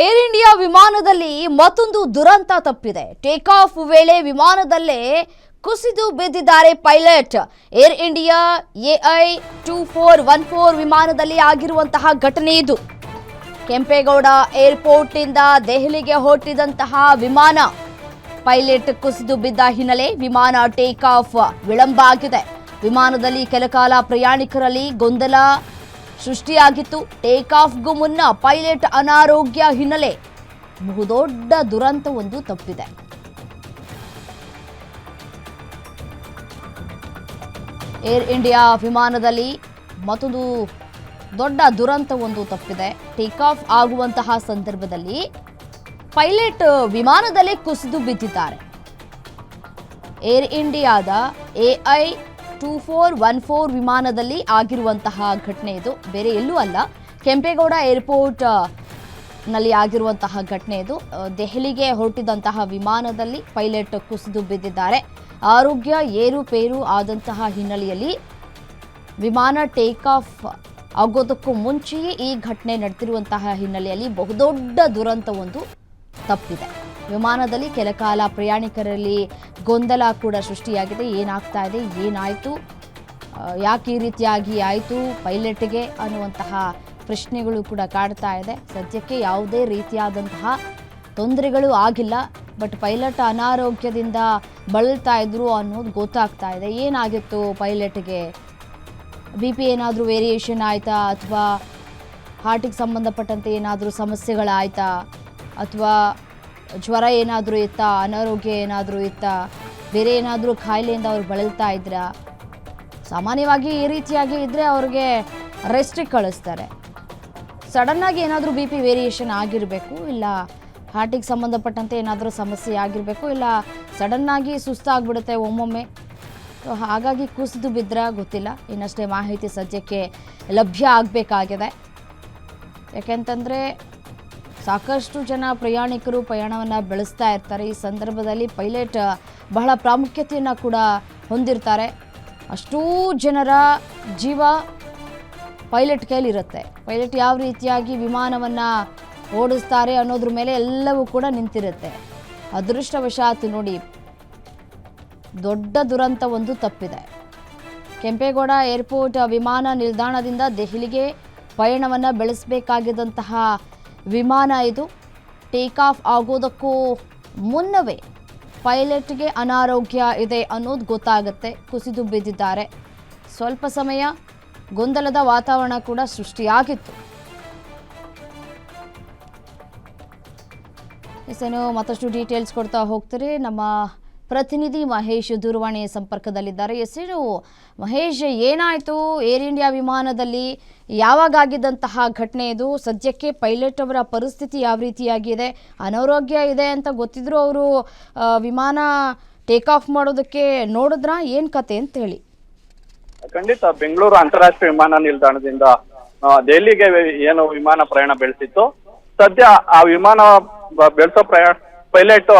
Air India ವಿಮಾನದಲ್ಲಿ ಮತ್ತೊಂದು ದುರಂತ ತಪ್ಪಿದೆ. ಟೇಕ್ ಆಫ್ ವೇಳೆ ವಿಮಾನದಲ್ಲೇ ಕುಸಿದು ಬಿದ್ದಿದ್ದಾರೆ ಪೈಲಟ್. ಏರ್ ಇಂಡಿಯಾ AI2414 ವಿಮಾನದಲ್ಲಿ ಆಗಿರುವಂತಹ ಘಟನೆ ಇದು. ಕೆಂಪೇಗೌಡ ಏರ್ಪೋರ್ಟ್ ಇಂದ ದೆಹಲಿಗೆ ಹೊರಟಿದಂತಹ ವಿಮಾನ ಪೈಲಟ್ ಕುಸಿದು ಬಿದ್ದ ಹಿನ್ನೆಲೆ ವಿಮಾನ ಟೇಕ್ ಆಫ್ ವಿಳಂಬ ಆಗಿದೆ. ವಿಮಾನದಲ್ಲಿ ಕೆಲಕಾಲ ಪ್ರಯಾಣಿಕರಲ್ಲಿ ಗೊಂದಲ ಸೃಷ್ಟಿಯಾಗಿತ್ತು. ಟೇಕ್ ಆಫ್ಗೂ ಮುನ್ನ ಪೈಲಟ್ ಅನಾರೋಗ್ಯ ಹಿನ್ನೆಲೆ ಬಹುದೊಡ್ಡ ದುರಂತವೊಂದು ತಪ್ಪಿದೆ. ಏರ್ ಇಂಡಿಯಾ ವಿಮಾನದಲ್ಲಿ ಮತ್ತೊಂದು ದೊಡ್ಡ ದುರಂತವೊಂದು ತಪ್ಪಿದೆ. ಟೇಕ್ ಆಫ್ ಆಗುವಂತಹ ಸಂದರ್ಭದಲ್ಲಿ ಪೈಲಟ್ ವಿಮಾನದಲ್ಲೇ ಕುಸಿದು ಬಿದ್ದಿದ್ದಾರೆ. ಏರ್ ಇಂಡಿಯಾದ AI2414 ವಿಮಾನದಲ್ಲಿ ಆಗಿರುವಂತಹ ಘಟನೆ ಇದು, ಬೇರೆ ಎಲ್ಲೂ ಅಲ್ಲ. ಕೆಂಪೇಗೌಡ ಏರ್ಪೋರ್ಟ್ ನಲ್ಲಿ ಆಗಿರುವಂತಹ ಘಟನೆ ಇದು. ದೆಹಲಿಗೆ ಹೊರಟಿದಂತಹ ವಿಮಾನದಲ್ಲಿ ಪೈಲಟ್ ಕುಸಿದು ಬಿದ್ದಿದ್ದಾರೆ. ಆರೋಗ್ಯ ಏರುಪೇರು ಆದಂತಹ ಹಿನ್ನೆಲೆಯಲ್ಲಿ ವಿಮಾನ ಟೇಕ್ ಆಫ್ ಆಗೋದಕ್ಕೂ ಮುಂಚೆಯೇ ಈ ಘಟನೆ ನಡೆದಿರುವಂತಹ ಹಿನ್ನೆಲೆಯಲ್ಲಿ ಬಹುದೊಡ್ಡ ದುರಂತವೊಂದು ತಪ್ಪಿದೆ. ವಿಮಾನದಲ್ಲಿ ಕೆಲಕಾಲ ಪ್ರಯಾಣಿಕರಲ್ಲಿ ಗೊಂದಲ ಕೂಡ ಸೃಷ್ಟಿಯಾಗಿದೆ. ಏನಾಗ್ತಾ ಇದೆ, ಏನಾಯಿತು, ಯಾಕೆ ಈ ರೀತಿಯಾಗಿ ಆಯಿತು ಪೈಲಟ್ಗೆ ಅನ್ನುವಂತಹ ಪ್ರಶ್ನೆಗಳು ಕೂಡ ಕಾಡ್ತಾ ಇದೆ. ಸದ್ಯಕ್ಕೆ ಯಾವುದೇ ರೀತಿಯಾದಂತಹ ತೊಂದರೆಗಳು ಆಗಿಲ್ಲ, ಬಟ್ ಪೈಲಟ್ ಅನಾರೋಗ್ಯದಿಂದ ಬಳಲ್ತಾ ಇದ್ರು ಅನ್ನೋದು ಗೊತ್ತಾಗ್ತಾ ಇದೆ. ಏನಾಗಿತ್ತು ಪೈಲಟ್ಗೆ? BP ಏನಾದರೂ ವೇರಿಯೇಷನ್ ಆಯಿತಾ, ಅಥವಾ ಹಾರ್ಟಿಗೆ ಸಂಬಂಧಪಟ್ಟಂತೆ ಏನಾದರೂ ಸಮಸ್ಯೆಗಳಾಯಿತಾ, ಅಥವಾ ಜ್ವರ ಏನಾದರೂ ಇತ್ತಾ, ಅನಾರೋಗ್ಯ ಏನಾದರೂ ಇತ್ತಾ, ಬೇರೆ ಏನಾದರೂ ಕಾಯಿಲೆಯಿಂದ ಅವ್ರು ಬಳಲ್ತಾ ಇದ್ರಾ? ಸಾಮಾನ್ಯವಾಗಿ ಈ ರೀತಿಯಾಗಿ ಇದ್ದರೆ ಅವ್ರಿಗೆ ರೆಸ್ಟಿಗೆ ಕಳಿಸ್ತಾರೆ. ಸಡನ್ನಾಗಿ ಏನಾದರೂ BP ವೇರಿಯೇಷನ್ ಆಗಿರಬೇಕು, ಇಲ್ಲ ಹಾರ್ಟಿಗೆ ಸಂಬಂಧಪಟ್ಟಂತೆ ಏನಾದರೂ ಸಮಸ್ಯೆ ಆಗಿರಬೇಕು, ಇಲ್ಲ ಸಡನ್ನಾಗಿ ಸುಸ್ತಾಗ್ಬಿಡುತ್ತೆ ಒಮ್ಮೊಮ್ಮೆ. ಹಾಗಾಗಿ ಕುಸಿದು ಬಿದ್ದರೆ ಗೊತ್ತಿಲ್ಲ. ಇನ್ನಷ್ಟೇ ಮಾಹಿತಿ ಸದ್ಯಕ್ಕೆ ಲಭ್ಯ ಆಗಬೇಕಾಗಿದೆ. ಯಾಕೆಂತಂದರೆ ಸಾಕಷ್ಟು ಜನ ಪ್ರಯಾಣಿಕರು ಪ್ರಯಾಣವನ್ನು ಬೆಳೆಸ್ತಾ ಇರ್ತಾರೆ. ಈ ಸಂದರ್ಭದಲ್ಲಿ ಪೈಲಟ್ ಬಹಳ ಪ್ರಾಮುಖ್ಯತೆಯನ್ನು ಕೂಡ ಹೊಂದಿರ್ತಾರೆ. ಅಷ್ಟೂ ಜನರ ಜೀವ ಪೈಲಟ್ ಕೈಲಿರುತ್ತೆ. ಪೈಲಟ್ ಯಾವ ರೀತಿಯಾಗಿ ವಿಮಾನವನ್ನು ಓಡಿಸ್ತಾರೆ ಅನ್ನೋದ್ರ ಮೇಲೆ ಎಲ್ಲವೂ ಕೂಡ ನಿಂತಿರುತ್ತೆ. ಅದೃಷ್ಟವಶಾತ್ ನೋಡಿ, ದೊಡ್ಡ ದುರಂತ ಒಂದು ತಪ್ಪಿದೆ. ಕೆಂಪೇಗೌಡ ಏರ್ಪೋರ್ಟ್ ವಿಮಾನ ನಿಲ್ದಾಣದಿಂದ ದೆಹಲಿಗೆ ಪಯಣವನ್ನು ಬೆಳೆಸಬೇಕಾಗಿದ್ದಂತಹ ವಿಮಾನ ಇದು. ಟೇಕ್ ಆಫ್ ಆಗೋದಕ್ಕೂ ಮುನ್ನವೇ ಪೈಲಟ್ಗೆ ಅನಾರೋಗ್ಯ ಇದೆ ಅನ್ನೋದು ಗೊತ್ತಾಗುತ್ತೆ. ಕುಸಿದು ಬಿದ್ದಿದ್ದಾರೆ. ಸ್ವಲ್ಪ ಸಮಯ ಗೊಂದಲದ ವಾತಾವರಣ ಕೂಡ ಸೃಷ್ಟಿಯಾಗಿತ್ತು. ಇನ್ನು ಮತ್ತಷ್ಟು ಡೀಟೇಲ್ಸ್ ಕೊಡ್ತಾ ಹೋಗ್ತಾರೆ ನಮ್ಮ ಪ್ರತಿನಿಧಿ ಮಹೇಶ್ ದೂರವಾಣಿ ಸಂಪರ್ಕದಲ್ಲಿದ್ದಾರೆ. ಹೆಸರು ಮಹೇಶ್, ಏನಾಯಿತು ಏರ್ ಇಂಡಿಯಾ ವಿಮಾನದಲ್ಲಿ? ಯಾವಾಗ ಆಗಿದ್ದಂತಹ ಘಟನೆ ಇದು? ಸದ್ಯಕ್ಕೆ ಪೈಲಟ್ ಅವರ ಪರಿಸ್ಥಿತಿ ಯಾವ ರೀತಿಯಾಗಿದೆ? ಅನಾರೋಗ್ಯ ಇದೆ ಅಂತ ಗೊತ್ತಿದ್ರು ಅವರು ವಿಮಾನ ಟೇಕ್ ಆಫ್ ಮಾಡೋದಕ್ಕೆ ನೋಡಿದ್ರ? ಏನು ಕತೆ ಅಂತ ಹೇಳಿ. ಖಂಡಿತ, ಬೆಂಗಳೂರು ಅಂತಾರಾಷ್ಟ್ರೀಯ ವಿಮಾನ ನಿಲ್ದಾಣದಿಂದ ದೆಹಲಿಗೆ ಏನು ವಿಮಾನ ಪ್ರಯಾಣ ಬೆಳೆಸಿತ್ತು, ಸದ್ಯ ಆ ವಿಮಾನ ಬೆಳೆಸೋ ಪೈಲಟ್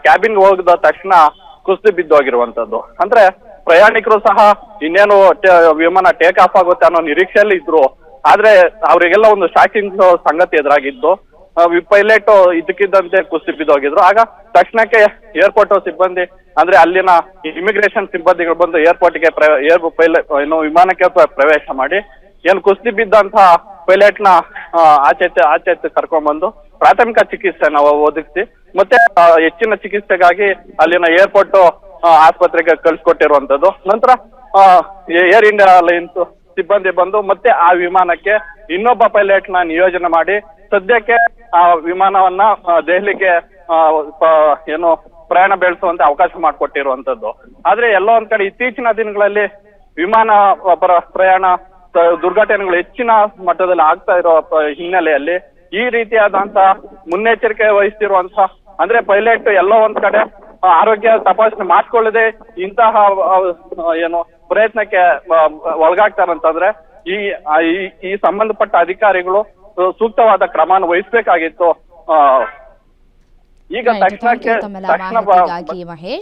ಕ್ಯಾಬಿನ್ ಹೋಗಿದ ತಕ್ಷಣ ಕುಸಿದು ಬಿದ್ದೋಗಿರುವಂತದ್ದು. ಅಂದ್ರೆ ಪ್ರಯಾಣಿಕರು ಸಹ ಇನ್ನೇನು ವಿಮಾನ ಟೇಕ್ ಆಫ್ ಆಗುತ್ತೆ ಅನ್ನೋ ನಿರೀಕ್ಷೆಯಲ್ಲಿ ಇದ್ರು. ಆದ್ರೆ ಅವರಿಗೆಲ್ಲ ಒಂದು ಶಾಕಿಂಗ್ ಸಂಗತಿ ಎದುರಾಗಿದ್ದು. ಪೈಲಟ್ ಇದಕ್ಕಿದ್ದಂತೆ ಕುಸಿದು ಬಿದ್ದೋಗಿದ್ರು. ಆಗ ತಕ್ಷಣಕ್ಕೆ ಏರ್ಪೋರ್ಟ್ ಸಿಬ್ಬಂದಿ, ಅಂದ್ರೆ ಅಲ್ಲಿನ ಇಮಿಗ್ರೇಷನ್ ಸಿಬ್ಬಂದಿಗಳು ಬಂದು ಏರ್ಪೋರ್ಟ್ಗೆ ವಿಮಾನಕ್ಕೆ ಪ್ರವೇಶ ಮಾಡಿ ಏನು ಕುಸಿದು ಬಿದ್ದಂತ ಪೈಲಟ್ ನ ಆಚೆ ಕರ್ಕೊಂಡ್ಬಂದು ಪ್ರಾಥಮಿಕ ಚಿಕಿತ್ಸೆ ನಾವು ಒದಗಿಸಿ ಮತ್ತೆ ಹೆಚ್ಚಿನ ಚಿಕಿತ್ಸೆಗಾಗಿ ಅಲ್ಲಿನ ಏರ್ಪೋರ್ಟ್ ಆಸ್ಪತ್ರೆಗೆ ಕಳಿಸ್ಕೊಟ್ಟಿರುವಂತದ್ದು. ನಂತರ ಏರ್ ಇಂಡಿಯಾ ಲೈನ್ಸ್ ಸಿಬ್ಬಂದಿ ಬಂದು ಮತ್ತೆ ಆ ವಿಮಾನಕ್ಕೆ ಇನ್ನೊಬ್ಬ ಪೈಲಟ್ ನ ನಿಯೋಜನೆ ಮಾಡಿ ಸದ್ಯಕ್ಕೆ ಆ ವಿಮಾನವನ್ನ ದೆಹಲಿಗೆ ಏನು ಪ್ರಯಾಣ ಬೆಳೆಸುವಂತೆ ಅವಕಾಶ ಮಾಡಿಕೊಟ್ಟಿರುವಂತದ್ದು. ಆದ್ರೆ ಎಲ್ಲೋ ಒಂದ್ ಕಡೆ ಇತ್ತೀಚಿನ ದಿನಗಳಲ್ಲಿ ವಿಮಾನ ಪ್ರಯಾಣ ದುರ್ಘಟನೆಗಳು ಹೆಚ್ಚಿನ ಮಟ್ಟದಲ್ಲಿ ಆಗ್ತಾ ಇರೋ ಹಿನ್ನೆಲೆಯಲ್ಲಿ ಈ ರೀತಿಯಾದಂತಹ ಮುನ್ನೆಚ್ಚರಿಕೆ ವಹಿಸ್ತಿರುವಂತಹ, ಅಂದ್ರೆ ಪೈಲಟ್ ಎಲ್ಲೋ ಒಂದ್ ಕಡೆ ಆರೋಗ್ಯ ತಪಾಸಣೆ ಮಾಡಿಕೊಳ್ಳದೆ ಇಂತಹ ಏನು ಪ್ರಯತ್ನಕ್ಕೆ ಒಳಗಾಗ್ತಾರಂತಂದ್ರೆ ಈ ಸಂಬಂಧಪಟ್ಟ ಅಧಿಕಾರಿಗಳು ಸೂಕ್ತವಾದ ಕ್ರಮವನ್ನು ವಹಿಸ್ಬೇಕಾಗಿತ್ತು. ಈಗ ತಕ್ಷಣ